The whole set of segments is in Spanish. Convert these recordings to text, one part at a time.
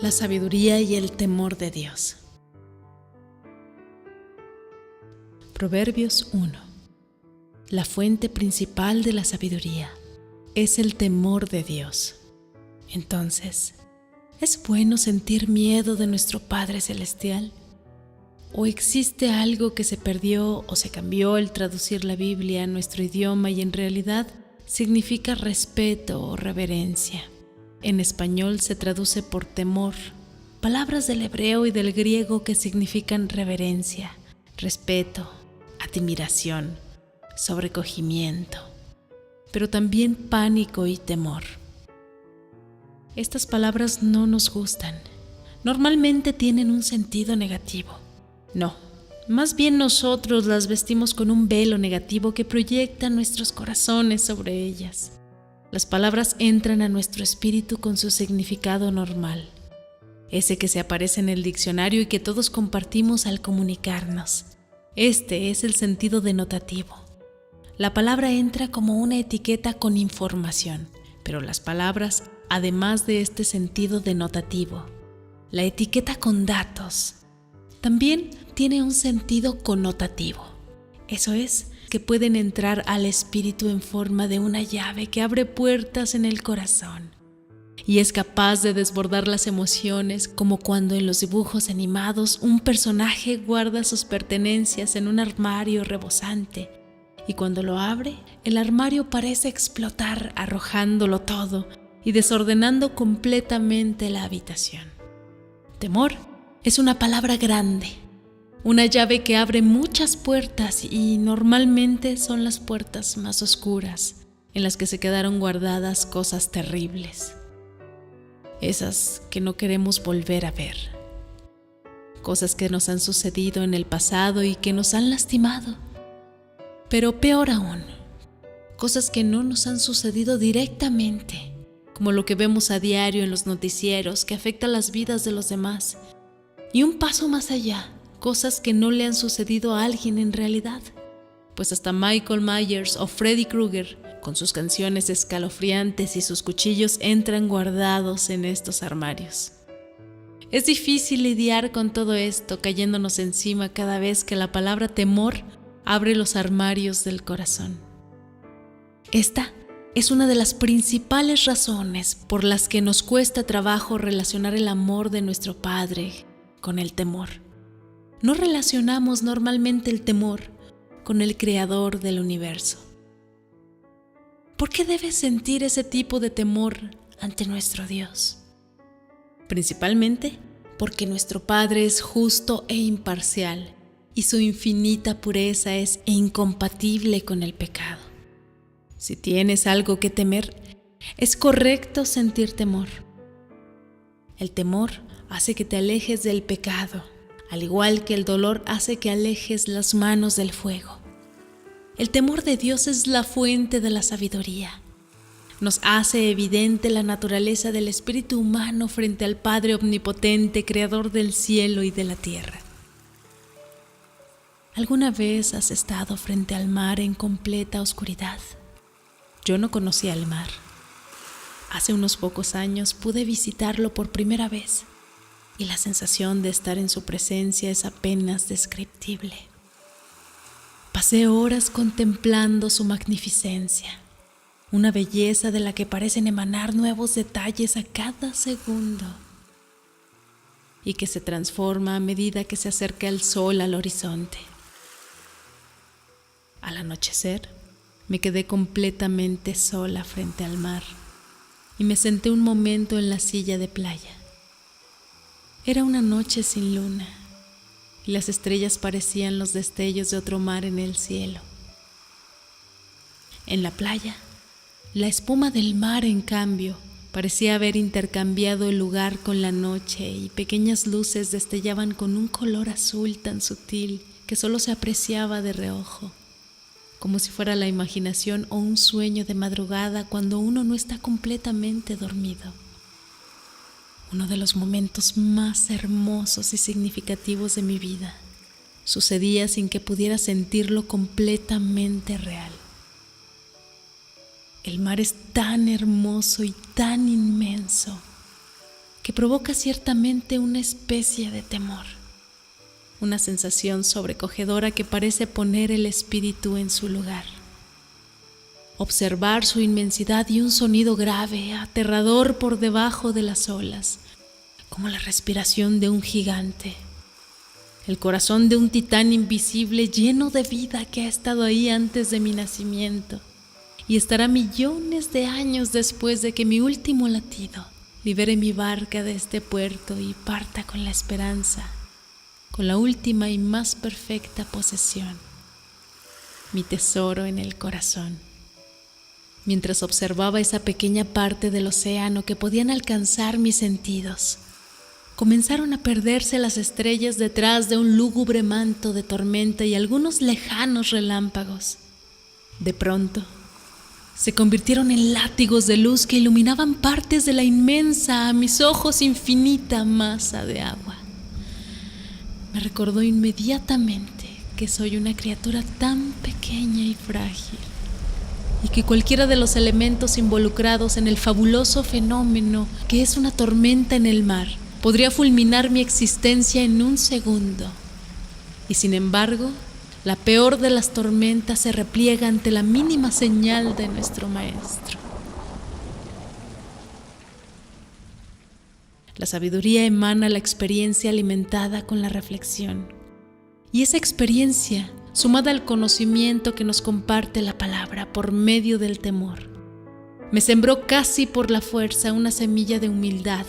La sabiduría y el temor de Dios. Proverbios 1. La fuente principal de la sabiduría es el temor de Dios. Entonces, ¿es bueno sentir miedo de nuestro Padre Celestial? ¿O existe algo que se perdió o se cambió al traducir la Biblia a nuestro idioma y en realidad significa respeto o reverencia? En español se traduce por temor, palabras del hebreo y del griego que significan reverencia, respeto, admiración, sobrecogimiento, pero también pánico y temor. Estas palabras no nos gustan. Normalmente tienen un sentido negativo. No, más bien nosotros las vestimos con un velo negativo que proyecta nuestros corazones sobre ellas. Las palabras entran a nuestro espíritu con su significado normal, ese que se aparece en el diccionario y que todos compartimos al comunicarnos. Este es el sentido denotativo. La palabra entra como una etiqueta con información, pero las palabras, además de este sentido denotativo, la etiqueta con datos, también tiene un sentido connotativo. Eso es, que pueden entrar al espíritu en forma de una llave que abre puertas en el corazón y es capaz de desbordar las emociones, como cuando en los dibujos animados un personaje guarda sus pertenencias en un armario rebosante y cuando lo abre, el armario parece explotar arrojándolo todo y desordenando completamente la habitación. Temor es una palabra grande, una llave que abre muchas puertas y normalmente son las puertas más oscuras en las que se quedaron guardadas cosas terribles. Esas que no queremos volver a ver. Cosas que nos han sucedido en el pasado y que nos han lastimado. Pero peor aún, cosas que no nos han sucedido directamente, como lo que vemos a diario en los noticieros que afecta las vidas de los demás. Y un paso más allá, cosas que no le han sucedido a alguien en realidad, pues hasta Michael Myers o Freddy Krueger, con sus canciones escalofriantes y sus cuchillos, entran guardados en estos armarios. Es difícil lidiar con todo esto cayéndonos encima cada vez que la palabra temor abre los armarios del corazón. Esta es una de las principales razones por las que nos cuesta trabajo relacionar el amor de nuestro Padre con el temor. No relacionamos normalmente el temor con el Creador del universo. ¿Por qué debes sentir ese tipo de temor ante nuestro Dios? Principalmente porque nuestro Padre es justo e imparcial y su infinita pureza es incompatible con el pecado. Si tienes algo que temer, es correcto sentir temor. El temor hace que te alejes del pecado, al igual que el dolor hace que alejes las manos del fuego. El temor de Dios es la fuente de la sabiduría. Nos hace evidente la naturaleza del espíritu humano frente al Padre omnipotente, creador del cielo y de la tierra. ¿Alguna vez has estado frente al mar en completa oscuridad? Yo no conocía el mar. Hace unos pocos años pude visitarlo por primera vez y la sensación de estar en su presencia es apenas descriptible. Pasé horas contemplando su magnificencia, una belleza de la que parecen emanar nuevos detalles a cada segundo y que se transforma a medida que se acerca el sol al horizonte. Al anochecer, me quedé completamente sola frente al mar y me senté un momento en la silla de playa. Era una noche sin luna y las estrellas parecían los destellos de otro mar en el cielo. En la playa, la espuma del mar, en cambio, parecía haber intercambiado el lugar con la noche y pequeñas luces destellaban con un color azul tan sutil que solo se apreciaba de reojo, como si fuera la imaginación o un sueño de madrugada cuando uno no está completamente dormido. Uno de los momentos más hermosos y significativos de mi vida sucedía sin que pudiera sentirlo completamente real. El mar es tan hermoso y tan inmenso que provoca ciertamente una especie de temor, una sensación sobrecogedora que parece poner el espíritu en su lugar. Observar su inmensidad y un sonido grave, aterrador por debajo de las olas, como la respiración de un gigante, el corazón de un titán invisible lleno de vida que ha estado ahí antes de mi nacimiento y estará millones de años después de que mi último latido libere mi barca de este puerto y parta con la esperanza, con la última y más perfecta posesión, mi tesoro en el corazón. Mientras observaba esa pequeña parte del océano que podían alcanzar mis sentidos, comenzaron a perderse las estrellas detrás de un lúgubre manto de tormenta y algunos lejanos relámpagos. De pronto, se convirtieron en látigos de luz que iluminaban partes de la inmensa, a mis ojos infinita masa de agua. Me recordó inmediatamente que soy una criatura tan pequeña y frágil, y que cualquiera de los elementos involucrados en el fabuloso fenómeno que es una tormenta en el mar podría fulminar mi existencia en un segundo. Y sin embargo, la peor de las tormentas se repliega ante la mínima señal de nuestro maestro. La sabiduría emana la experiencia alimentada con la reflexión. Y esa experiencia, sumada al conocimiento que nos comparte la palabra por medio del temor, me sembró casi por la fuerza una semilla de humildad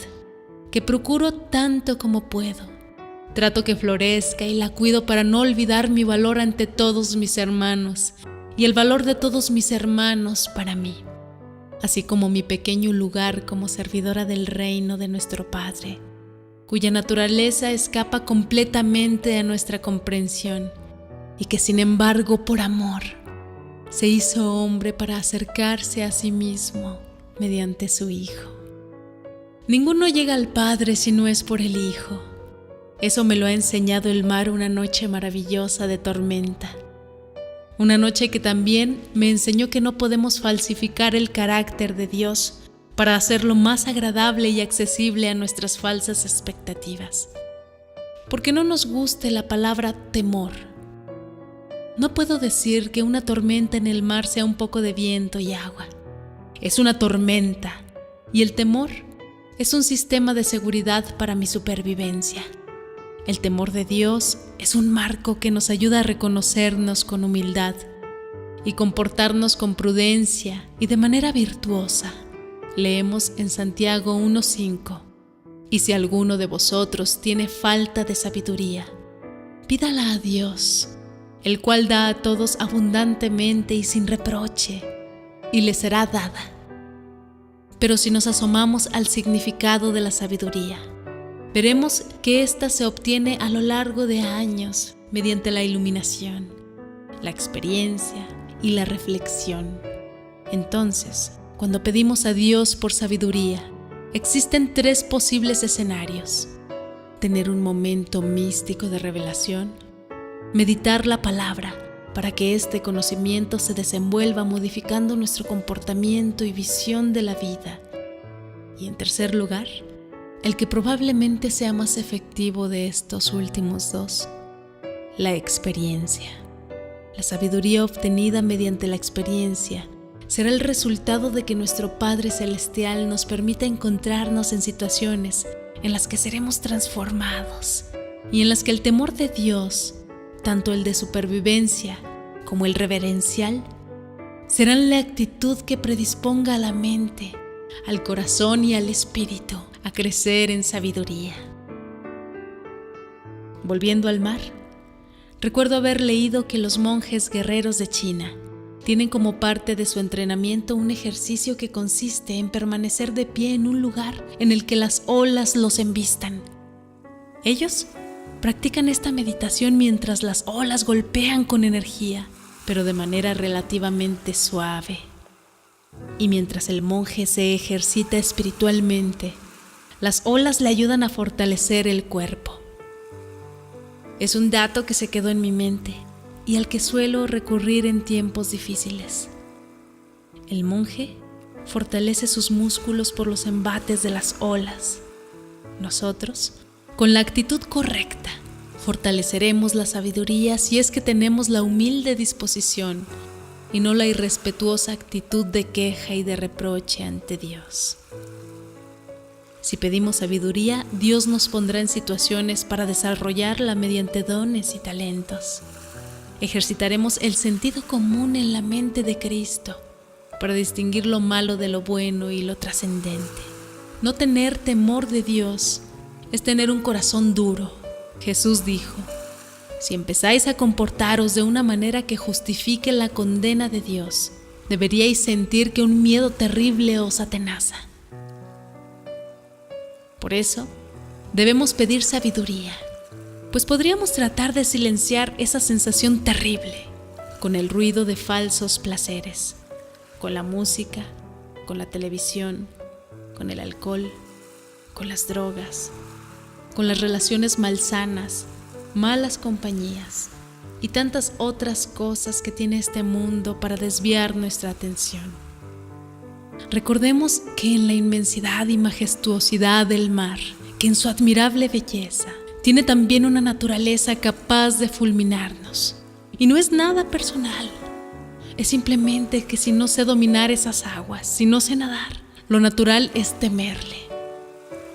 que procuro tanto como puedo. Trato que florezca y la cuido para no olvidar mi valor ante todos mis hermanos y el valor de todos mis hermanos para mí, así como mi pequeño lugar como servidora del reino de nuestro Padre, cuya naturaleza escapa completamente a nuestra comprensión y que sin embargo por amor se hizo hombre para acercarse a sí mismo mediante su Hijo. Ninguno llega al Padre si no es por el Hijo. Eso me lo ha enseñado el mar una noche maravillosa de tormenta. Una noche que también me enseñó que no podemos falsificar el carácter de Dios para hacerlo más agradable y accesible a nuestras falsas expectativas. Porque no nos guste la palabra temor. No puedo decir que una tormenta en el mar sea un poco de viento y agua. Es una tormenta, y el temor es un sistema de seguridad para mi supervivencia. El temor de Dios es un marco que nos ayuda a reconocernos con humildad y comportarnos con prudencia y de manera virtuosa. Leemos en Santiago 1:5: y si alguno de vosotros tiene falta de sabiduría, pídala a Dios, el cual da a todos abundantemente y sin reproche, y le será dada. Pero si nos asomamos al significado de la sabiduría, veremos que ésta se obtiene a lo largo de años mediante la iluminación, la experiencia y la reflexión. Entonces, cuando pedimos a Dios por sabiduría, existen 3 posibles escenarios: tener un momento místico de revelación, meditar la palabra para que este conocimiento se desenvuelva modificando nuestro comportamiento y visión de la vida, y en tercer lugar, el que probablemente sea más efectivo de estos últimos 2, la experiencia. La sabiduría obtenida mediante la experiencia será el resultado de que nuestro Padre Celestial nos permita encontrarnos en situaciones en las que seremos transformados y en las que el temor de Dios, tanto el de supervivencia como el reverencial, serán la actitud que predisponga a la mente, al corazón y al espíritu a crecer en sabiduría. Volviendo al mar, recuerdo haber leído que los monjes guerreros de China tienen como parte de su entrenamiento un ejercicio que consiste en permanecer de pie en un lugar en el que las olas los embistan. Ellos practican esta meditación mientras las olas golpean con energía, pero de manera relativamente suave. Y mientras el monje se ejercita espiritualmente, las olas le ayudan a fortalecer el cuerpo. Es un dato que se quedó en mi mente y al que suelo recurrir en tiempos difíciles. El monje fortalece sus músculos por los embates de las olas, Nosotros, con la actitud correcta, fortaleceremos la sabiduría si es que tenemos la humilde disposición y no la irrespetuosa actitud de queja y de reproche ante Dios. Si pedimos sabiduría, Dios nos pondrá en situaciones para desarrollarla mediante dones y talentos. Ejercitaremos el sentido común en la mente de Cristo para distinguir lo malo de lo bueno y lo trascendente. No tener temor de Dios es tener un corazón duro. Jesús dijo: si empezáis a comportaros de una manera que justifique la condena de Dios, deberíais sentir que un miedo terrible os atenaza. Por eso, debemos pedir sabiduría, pues podríamos tratar de silenciar esa sensación terrible con el ruido de falsos placeres, con la música, con la televisión, con el alcohol, con las drogas, con las relaciones malsanas, malas compañías y tantas otras cosas que tiene este mundo para desviar nuestra atención. Recordemos que en la inmensidad y majestuosidad del mar, que en su admirable belleza, tiene también una naturaleza capaz de fulminarnos. Y no es nada personal, es simplemente que si no sé dominar esas aguas, si no sé nadar, lo natural es temerle.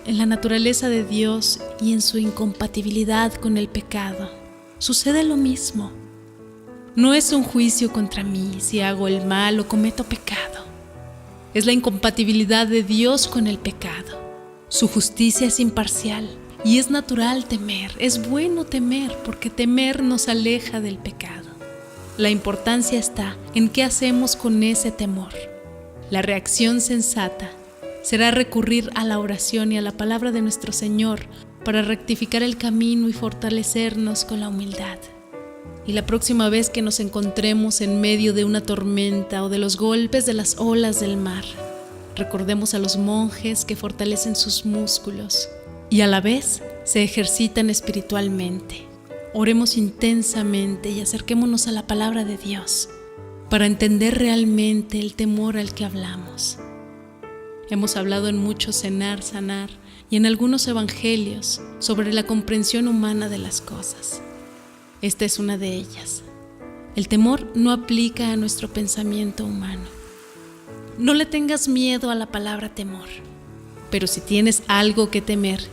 En la naturaleza de Dios y en su incompatibilidad con el pecado, sucede lo mismo. No es un juicio contra mí si hago el mal o cometo pecado. Es la incompatibilidad de Dios con el pecado. Su justicia es imparcial y es natural temer. Es bueno temer porque temer nos aleja del pecado. La importancia está en qué hacemos con ese temor. La reacción sensata será recurrir a la oración y a la palabra de nuestro Señor para rectificar el camino y fortalecernos con la humildad. Y la próxima vez que nos encontremos en medio de una tormenta o de los golpes de las olas del mar, recordemos a los monjes que fortalecen sus músculos y a la vez se ejercitan espiritualmente. Oremos intensamente y acerquémonos a la palabra de Dios para entender realmente el temor al que hablamos. Hemos hablado en mucho cenar, sanar y en algunos evangelios sobre la comprensión humana de las cosas. Esta es una de ellas. El temor no aplica a nuestro pensamiento humano. No le tengas miedo a la palabra temor, pero si tienes algo que temer,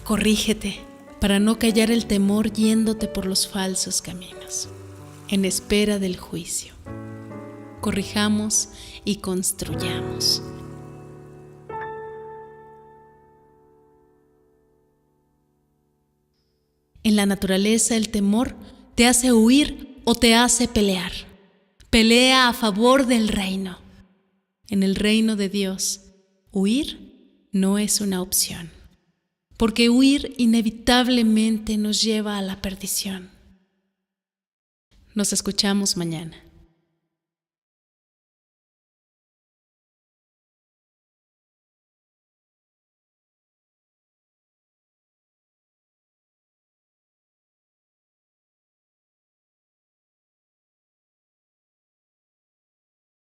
corrígete para no callar el temor yéndote por los falsos caminos, en espera del juicio. Corrijamos y construyamos. En la naturaleza, el temor te hace huir o te hace pelear. Pelea a favor del reino. En el reino de Dios, huir no es una opción, porque huir inevitablemente nos lleva a la perdición. Nos escuchamos mañana.